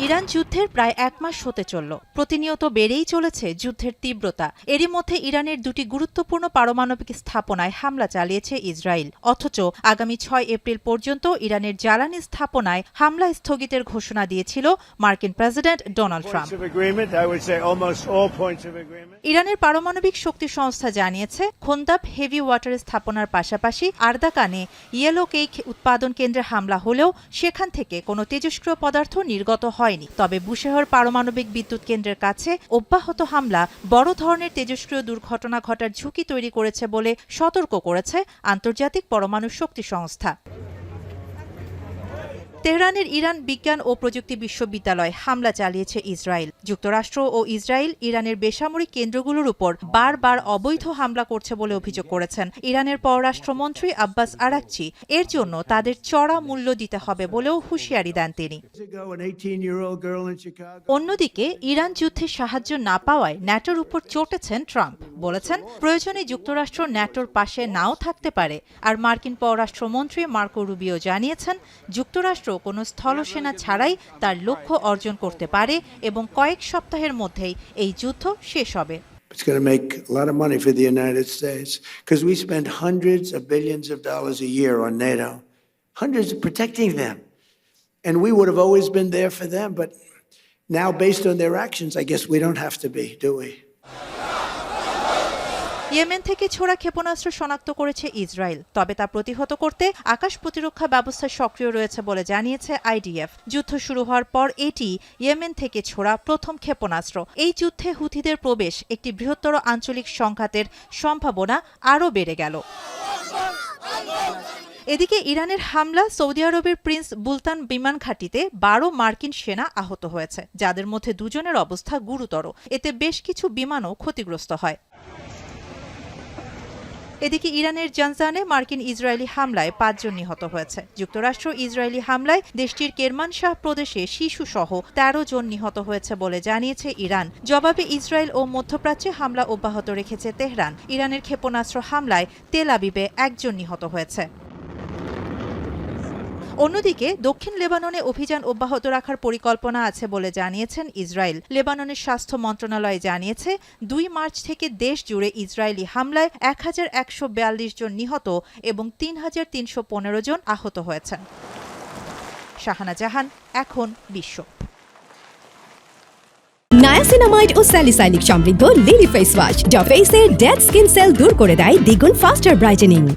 Iran যুদ্ধের প্রায় এক মাস হতে চলল। প্রতিনিয়ত বেড়েই চলেছে যুদ্ধের তীব্রতা। এরই মধ্যে ইরানের দুটি গুরুত্বপূর্ণ পারমাণবিক স্থাপনায় হামলা চালিয়েছে ইসরায়েল। অথচ আগামী ৬ এপ্রিল পর্যন্ত ইরানের জ্বালানি স্থাপনায় হামলা স্থগিতের ঘোষণা দিয়েছিল মার্কিন প্রেসিডেন্ট ডোনাল্ড ট্রাম্প। ইরানের পারমাণবিক শক্তি সংস্থা জানিয়েছে, খোন্দাব হেভি ওয়াটার স্থাপনার পাশাপাশি আর্দাকানে ইয়েলো কেক উৎপাদন কেন্দ্রে হামলা হলেও সেখান থেকে কোনো তেজস্ক্রিয় পদার্থ নির্গত হয়নি। তবে বুশেহর পারমাণবিক বিদ্যুৎ কেন্দ্রের কাছে অব্যাহত হামলা বড় ধরনের তেজস্ক্রিয় দুর্ঘটনা ঘটার ঝুঁকি তৈরি করেছে বলে সতর্ক করেছে আন্তর্জাতিক পরমাণু শক্তি সংস্থা। তেহরানের ইরান বিজ্ঞান ও প্রযুক্তি বিশ্ববিদ্যালয়ে হামলা চালিয়েছে ইসরায়েল। যুক্তরাষ্ট্র ও ইসরায়েল ইরানের বেসামরিক কেন্দ্রগুলোর উপর বারবার অবৈধ হামলা করছে বলে অভিযোগ করেছেন ইরানের পররাষ্ট্রমন্ত্রী আব্বাস আরাকচি। এর জন্য তাদের চড়া মূল্য দিতে হবে বলেও হুঁশিয়ারি দেন তিনি। অন্যদিকে ইরান যুদ্ধে সাহায্য না পাওয়ায় ন্যাটোর উপর চটেছেন ট্রাম্প। বলেছেন, প্রয়োজনে যুক্তরাষ্ট্র ন্যাটোর পাশে নাও থাকতে পারে। আর মার্কিন পররাষ্ট্রমন্ত্রী মার্কো রুবিও জানিয়েছেন, যুক্তরাষ্ট্র কোনো স্থলসেনা ছাড়াই তার লক্ষ্য অর্জন করতে পারে এবং কয়েক সপ্তাহের মধ্যেই এই যুদ্ধ শেষ হবে। It's going to make a lot of money for the United States because we spend hundreds of billions of dollars a year on NATO, hundreds of protecting them. And we would have always been there for them. But now, based on their actions, I guess we don't have to be, do we? Yemen থেকে ছোড়া ক্ষেপণাস্ত্র শনাক্ত করেছে Israel. তবে তা প্রতিহত করতে আকাশ প্রতিরক্ষা ব্যবস্থা সক্রিয় রয়েছে বলে জানিয়েছে আইডিএফ। যুদ্ধ শুরু হওয়ার পর এটি ইয়েমেন থেকে ছোড়া প্রথম ক্ষেপণাস্ত্র। এই যুদ্ধে হুথিদের প্রবেশ একটি বৃহত্তর আঞ্চলিক সংঘাতের সম্ভাবনা আরও বেড়ে গেল। এদিকে ইরানের হামলা সৌদি আরবের প্রিন্স বুলতান বিমান ঘাঁটিতে ১২ মার্কিন সেনা আহত হয়েছে, যাদের মধ্যে দুজনের অবস্থা গুরুতর। এতে বেশ কিছু বিমানও ক্ষতিগ্রস্ত হয়। এদিকে ইরানের জানজানে মার্কিন ইসরায়েলি হামলায় ৫ জন নিহত হয়েছে। যুক্তরাষ্ট্র ইসরায়েলি হামলায় দেশটির কেরমানশাহ প্রদেশে শিশুসহ ১৩ জন নিহত হয়েছে বলে জানিয়েছে ইরান। জবাবে ইসরায়েল ও মধ্যপ্রাচ্যে হামলা অব্যাহত রেখেছে তেহরান। ইরানের ক্ষেপণাস্ত্র হামলায় তেল আবিবে ১ জন নিহত হয়েছে। অন্যদিকে দক্ষিণ লেবাননে অভিযান অব্যাহত রাখার পরিকল্পনা আছে বলে জানিয়েছেন ইসরায়েল। লেবাননের স্বাস্থ্য মন্ত্রণালয় জানিয়েছে, ২ মার্চ থেকে দেশ জুড়ে ইসরায়েলি হামলায় ১১৪২ জন নিহত এবং ৩৩১৫ জন আহত হয়েছেন। শাহানা জাহান, এখন বিশ্ব। নায়াসিনামাইড ও স্যালিসাইলিক সমৃদ্ধ লিলি ফেস ওয়াশ যা ফেসের ডেড স্কিন সেল দূর করে দেয় দ্বিগুণ ফাস্টার ব্রাইটেনিং।